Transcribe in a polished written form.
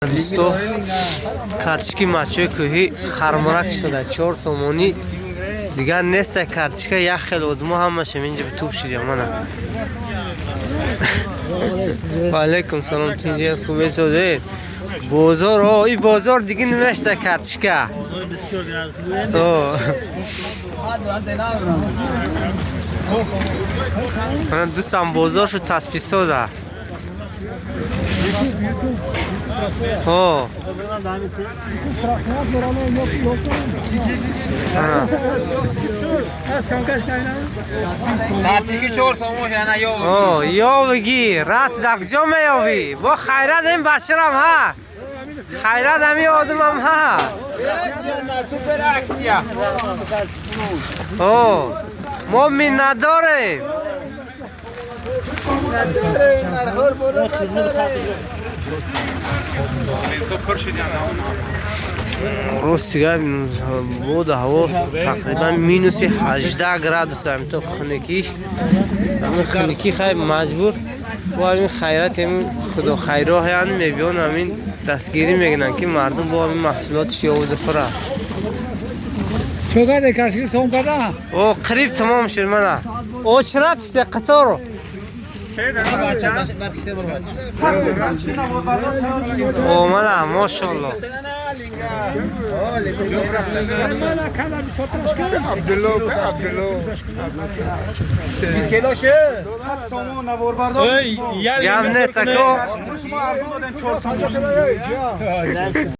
دوستو کارتشکی مچه کوهی خرمرک شده 4 سومونی دیگر نیست. کارتشکا یک خیلی ودمو همش اینجا به توپ شدیم منم. و علیکم سلام تینجا خوبه سوده بازار. این بازار دیگه نمیشته کارتشکا. من دوستم بازار شو تسبیح سوده. یا بگی رات دکجا میابی با خیرت این بچه رم ها. خیرت همی آدم هم ها. ما منت داریم. روز دیگه بود هوا تقریبا مینوس 18 گرادوس هم تو خنکیش. همین خنکی خیلی مجبور با همین خیرات همین خدا خیراه هم میبیان همین دستگیری میگنن که مردم با همین محصولاتش یاوده خوره. چقدر کارتشکی سوم کرده؟ او قریب تمام شد منه. او چرا تسته قطارو؟ او منه ماشالله. گم نیست اکو